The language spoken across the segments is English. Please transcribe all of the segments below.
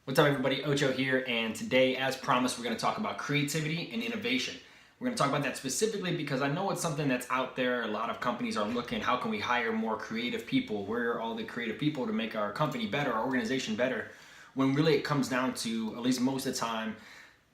What's up everybody, Ocho here, and today, as promised, we're going to talk about creativity and innovation. We're going to talk about that specifically because I know it's something that's out there. A lot of companies are looking, how can we hire more creative people? Where are all the creative people to make our company better, our organization better? When really it comes down to, at least most of the time,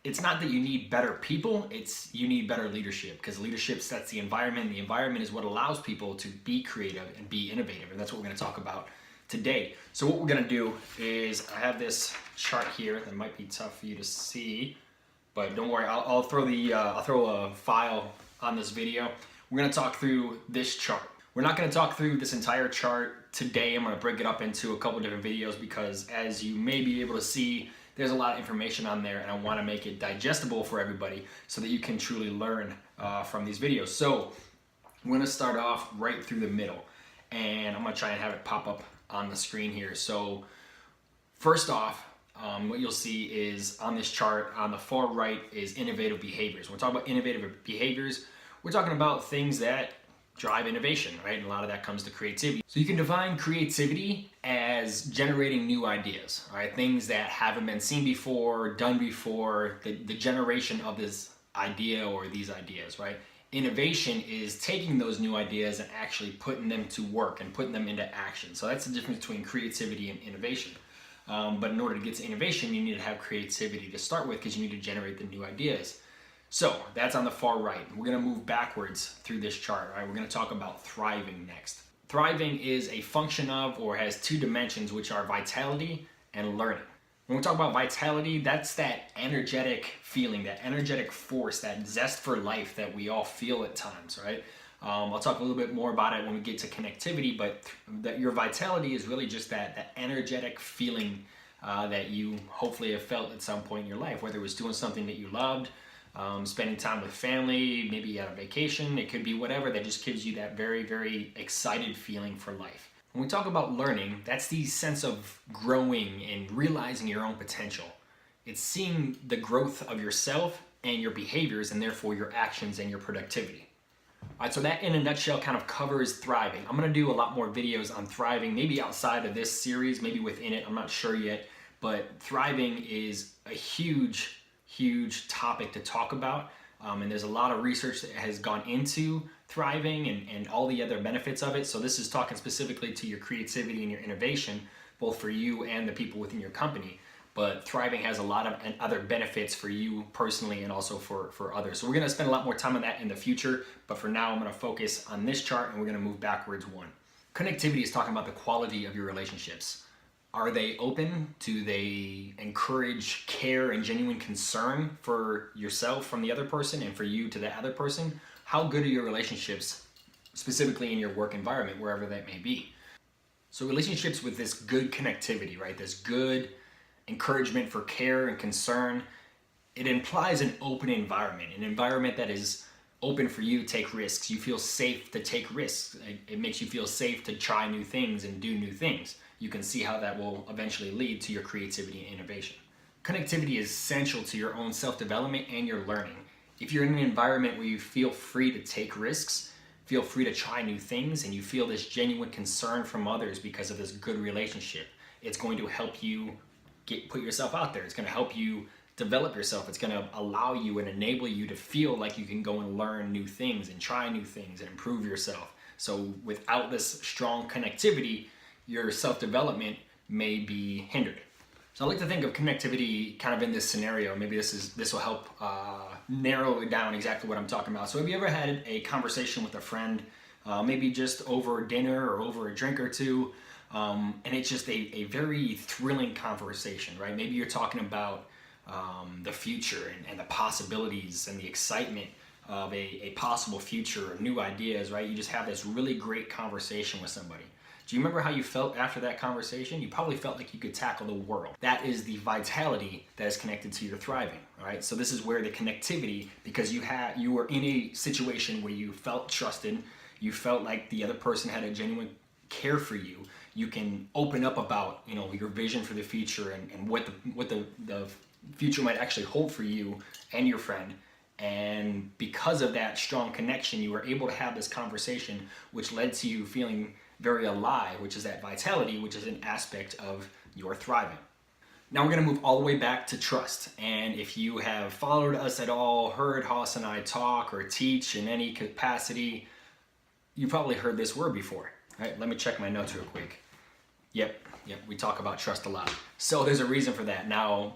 it's not that you need better people, it's you need better leadership, because leadership sets the environment, and the environment is what allows people to be creative and be innovative, and that's what we're going to talk about today. So what we're going to do is, I have this chart here that might be tough for you to see, but don't worry, I'll throw a file on this video. We're going to talk through this chart. We're not going to talk through this entire chart today. I'm going to break it up into a couple different videos because, as you may be able to see, there's a lot of information on there, and I want to make it digestible for everybody so that you can truly learn from these videos. So we're going to start off right through the middle, and I'm going to try and have it pop up on the screen here. So first off, what you'll see is on this chart on the far right is innovative behaviors. When we're talking about innovative behaviors, we're talking about things that drive innovation, right? And a lot of that comes to creativity. So you can define creativity as generating new ideas, right? Things that haven't been seen before, done before, the generation of this idea or these ideas, right? Innovation is taking those new ideas and actually putting them to work and putting them into action. So that's the difference between creativity and innovation. But in order to get to innovation, you need to have creativity to start with, because you need to generate the new ideas. So that's on the far right. We're going to move backwards through this chart. Right? We're going to talk about thriving next. Thriving is a function of, or has two dimensions, which are vitality and learning. When we talk about vitality, that's that energetic feeling, that energetic force, that zest for life that we all feel at times, right? I'll talk a little bit more about it when we get to connectivity, but that your vitality is really just that energetic feeling that you hopefully have felt at some point in your life, whether it was doing something that you loved, spending time with family, maybe at a vacation, it could be whatever that just gives you that very, very excited feeling for life. When we talk about learning, that's the sense of growing and realizing your own potential. It's seeing the growth of yourself and your behaviors, and therefore your actions and your productivity. All right, so that in a nutshell kind of covers thriving. I'm going to do a lot more videos on thriving, maybe outside of this series, maybe within it, I'm not sure yet, but thriving is a huge topic to talk about, and there's a lot of research that has gone into thriving and all the other benefits of it. So this is talking specifically to your creativity and your innovation, both for you and the people within your company. But thriving has a lot of other benefits for you personally and also for others. So we're going to spend a lot more time on that in the future, but for now I'm going to focus on this chart, and we're going to move backwards one. Connectivity is talking about the quality of your relationships. Are they open? Do they encourage care and genuine concern for yourself from the other person and for you to the other person? How good are your relationships, specifically in your work environment, wherever that may be? So relationships with this good connectivity, right? This good encouragement for care and concern, it implies an open environment that is open for you to take risks. You feel safe to take risks. It makes you feel safe to try new things and do new things. You can see how that will eventually lead to your creativity and innovation. Connectivity is essential to your own self-development and your learning. If you're in an environment where you feel free to take risks, feel free to try new things, and you feel this genuine concern from others because of this good relationship, it's going to help you put yourself out there. It's going to help you develop yourself. It's going to allow you and enable you to feel like you can go and learn new things and try new things and improve yourself. So without this strong connectivity, your self-development may be hindered. So I like to think of connectivity kind of in this scenario. Maybe this will help narrow it down exactly what I'm talking about. So have you ever had a conversation with a friend, maybe just over dinner or over a drink or two, and it's just a very thrilling conversation, right? Maybe you're talking about the future and the possibilities and the excitement of a possible future, or new ideas, right? You just have this really great conversation with somebody. Do you remember how you felt after that conversation? You probably felt like you could tackle the world. That is the vitality that is connected to your thriving, all right? So this is where the connectivity, because you were in a situation where you felt trusted, you felt like the other person had a genuine care for you. You can open up about, your vision for the future and what the future might actually hold for you and your friend. And because of that strong connection, you were able to have this conversation, which led to you feeling very alive, which is that vitality, which is an aspect of your thriving. Now we're going to move all the way back to trust. And if you have followed us at all, heard Haas and I talk or teach in any capacity, you probably heard this word before. All right, let me check my notes real quick. Yep, we talk about trust a lot. So there's a reason for that. Now,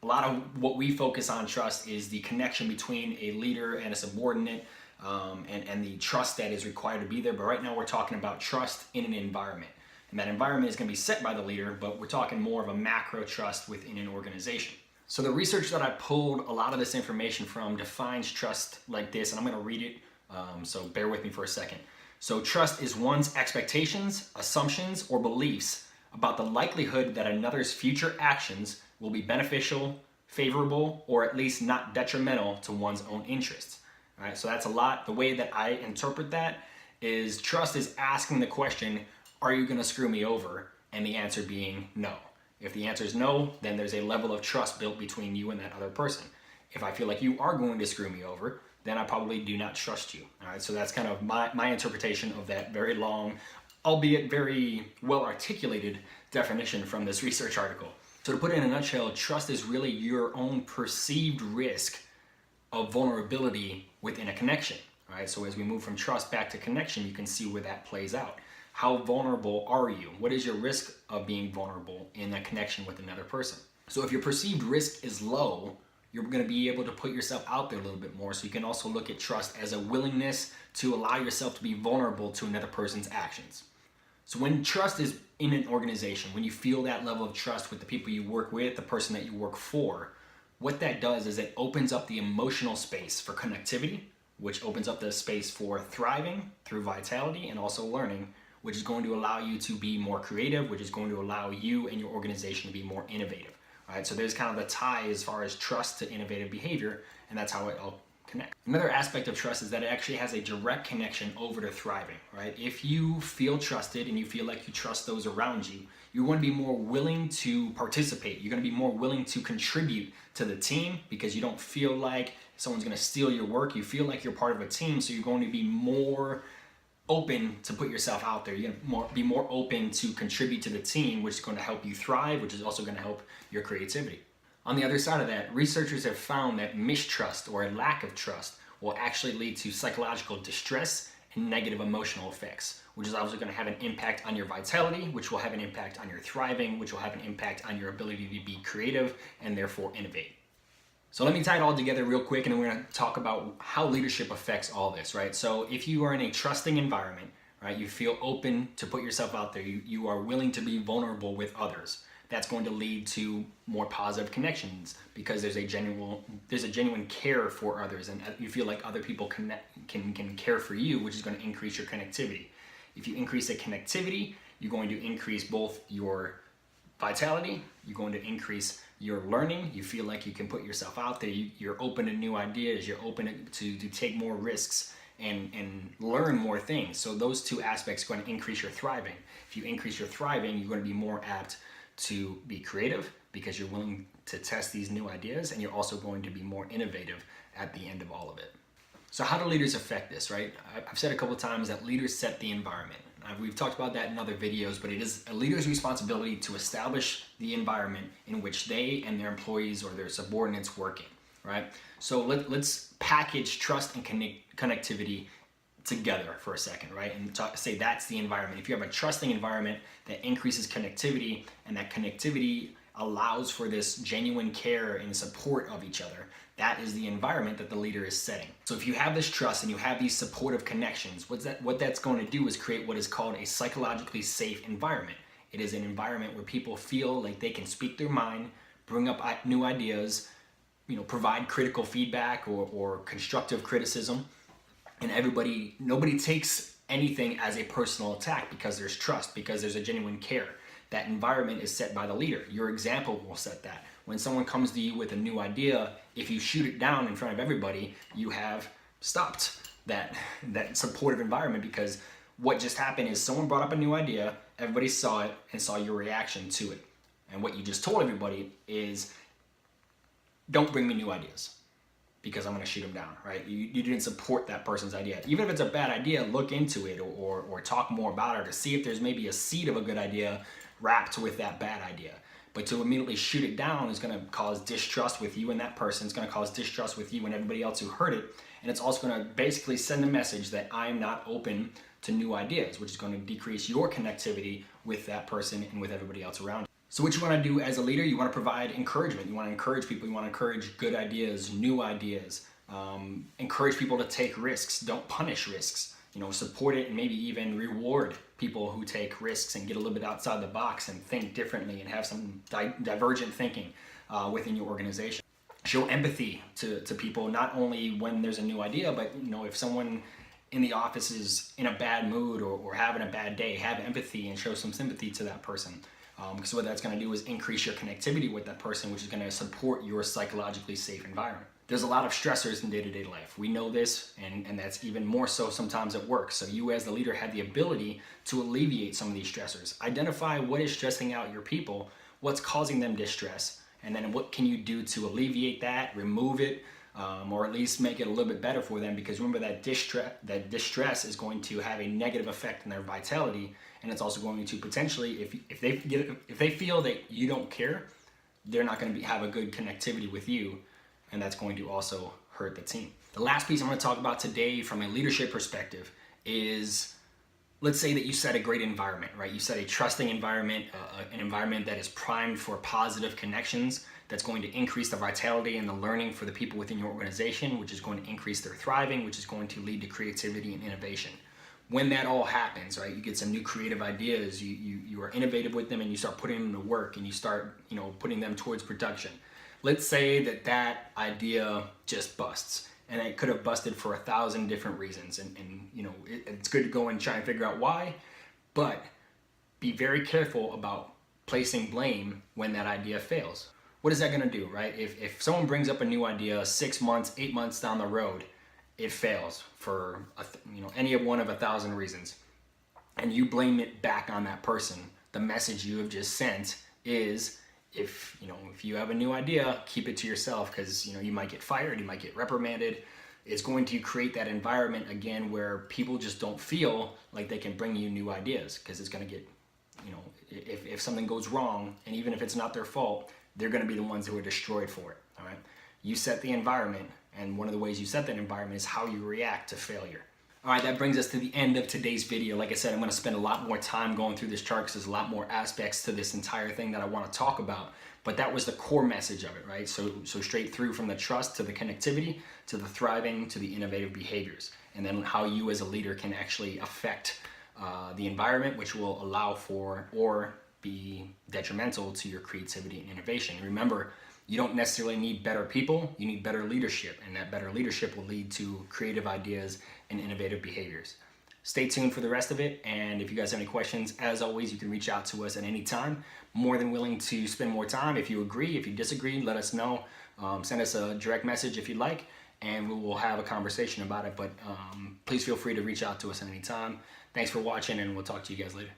a lot of what we focus on trust is the connection between a leader and a subordinate, and the trust that is required to be there. But right now we're talking about trust in an environment. And that environment is going to be set by the leader, but we're talking more of a macro trust within an organization. So the research that I pulled a lot of this information from defines trust like this, and I'm going to read it, so bear with me for a second. So trust is one's expectations, assumptions, or beliefs about the likelihood that another's future actions will be beneficial, favorable, or at least not detrimental to one's own interests. All right, so that's a lot. The way that I interpret that is trust is asking the question, are you going to screw me over? And the answer being no. If the answer is no, then there's a level of trust built between you and that other person. If I feel like you are going to screw me over, then I probably do not trust you. All right, so that's kind of my interpretation of that very long, albeit very well articulated definition from this research article. So to put it in a nutshell, trust is really your own perceived risk of vulnerability within a connection. All right, so as we move from trust back to connection, you can see where that plays out. How vulnerable are you? What is your risk of being vulnerable in a connection with another person? So if your perceived risk is low, you're going to be able to put yourself out there a little bit more. So you can also look at trust as a willingness to allow yourself to be vulnerable to another person's actions. So when trust is in an organization, when you feel that level of trust with the people you work with, the person that you work for, what that does is it opens up the emotional space for connectivity, which opens up the space for thriving through vitality and also learning, which is going to allow you to be more creative, which is going to allow you and your organization to be more innovative. All right, so there's kind of the tie as far as trust to innovative behavior, and that's how it all connects. Another aspect of trust is that it actually has a direct connection over to thriving, right? If you feel trusted and you feel like you trust those around you, you're going to be more willing to participate. You're going to be more willing to contribute to the team because you don't feel like someone's going to steal your work. You feel like you're part of a team, so you're going to be more open to put yourself out there. You're going to be more open to contribute to the team, which is going to help you thrive, which is also going to help your creativity. On the other side of that, researchers have found that mistrust or a lack of trust will actually lead to psychological distress and negative emotional effects, which is obviously going to have an impact on your vitality, which will have an impact on your thriving, which will have an impact on your ability to be creative and therefore innovate. So let me tie it all together real quick, and then we're going to talk about how leadership affects all this, right? So if you are in a trusting environment, right, you feel open to put yourself out there, you are willing to be vulnerable with others, that's going to lead to more positive connections because there's a genuine care for others, and you feel like other people can care for you, which is going to increase your connectivity. If you increase the connectivity, you're going to increase both your vitality, you're going to increase your learning, you feel like you can put yourself out there, you're open to new ideas, you're open to take more risks and learn more things. So those two aspects are going to increase your thriving. If you increase your thriving, you're going to be more apt to be creative because you're willing to test these new ideas, and you're also going to be more innovative at the end of all of it. So how do leaders affect this, right? I've said a couple of times that leaders set the environment. We've talked about that in other videos, but it is a leader's responsibility to establish the environment in which they and their employees or their subordinates work in, right? So let's package trust and connectivity together for a second, right? And say that's the environment. If you have a trusting environment that increases connectivity, and that connectivity allows for this genuine care and support of each other, that is the environment that the leader is setting. So if you have this trust and you have these supportive connections, what that's going to do is create what is called a psychologically safe environment. It is an environment where people feel like they can speak their mind, bring up new ideas, provide critical feedback or constructive criticism, and nobody takes anything as a personal attack because there's trust, because there's a genuine care. That environment is set by the leader. Your example will set that. When someone comes to you with a new idea, if you shoot it down in front of everybody, you have stopped that supportive environment, because what just happened is someone brought up a new idea, everybody saw it and saw your reaction to it. And what you just told everybody is, don't bring me new ideas because I'm going to shoot them down, right? You didn't support that person's idea. Even if it's a bad idea, look into it or talk more about it to see if there's maybe a seed of a good idea wrapped with that bad idea. But to immediately shoot it down is going to cause distrust with you and that person. It's going to cause distrust with you and everybody else who heard it. And it's also going to basically send a message that I'm not open to new ideas, which is going to decrease your connectivity with that person and with everybody else around you. So what you want to do as a leader, you want to provide encouragement. You want to encourage people. You want to encourage good ideas, new ideas. Encourage people to take risks. Don't punish risks. Support it and maybe even reward people who take risks and get a little bit outside the box and think differently and have some divergent thinking within your organization. Show empathy to people, not only when there's a new idea, but if someone in the office is in a bad mood or having a bad day, have empathy and show some sympathy to that person. Because what that's going to do is increase your connectivity with that person, which is going to support your psychologically safe environment. There's a lot of stressors in day-to-day life. We know this, and that's even more so sometimes at work. So you as the leader have the ability to alleviate some of these stressors. Identify what is stressing out your people, what's causing them distress, and then what can you do to alleviate that, remove it, or at least make it a little bit better for them. Because remember that distress is going to have a negative effect on their vitality, and it's also going to potentially, if they feel that you don't care, they're not going to have a good connectivity with you. And that's going to also hurt the team. The last piece I'm going to talk about today from a leadership perspective is, let's say that you set a great environment, right? You set a trusting environment, an environment that is primed for positive connections, that's going to increase the vitality and the learning for the people within your organization, which is going to increase their thriving, which is going to lead to creativity and innovation. When that all happens, right, you get some new creative ideas, you are innovative with them and you start putting them to work and you start, putting them towards production. Let's say that idea just busts, and it could have busted for 1,000 different reasons. And it's good to go and try and figure out why, but be very careful about placing blame when that idea fails. What is that going to do, right? If someone brings up a new idea 6 months, 8 months down the road, it fails for any one of 1,000 reasons, and you blame it back on that person, the message you have just sent is, if you have a new idea, keep it to yourself, because you might get fired, you might get reprimanded. It's going to create that environment again where people just don't feel like they can bring you new ideas, because it's going to get, if something goes wrong, and even if it's not their fault, they're going to be the ones who are destroyed for it. All right, you set the environment, and one of the ways you set that environment is how you react to failure. All right, that brings us to the end of today's video. Like I said, I'm going to spend a lot more time going through this chart because there's a lot more aspects to this entire thing that I want to talk about. But that was the core message of it, right? So straight through from the trust to the connectivity to the thriving to the innovative behaviors, and then how you as a leader can actually affect the environment, which will allow for or be detrimental to your creativity and innovation. Remember, you don't necessarily need better people, you need better leadership, and that better leadership will lead to creative ideas and innovative behaviors. Stay tuned for the rest of it, and if you guys have any questions, as always, you can reach out to us at any time. More than willing to spend more time. If you agree, if you disagree, let us know. Send us a direct message if you'd like, and we will have a conversation about it. But please feel free to reach out to us at any time. Thanks for watching, and we'll talk to you guys later.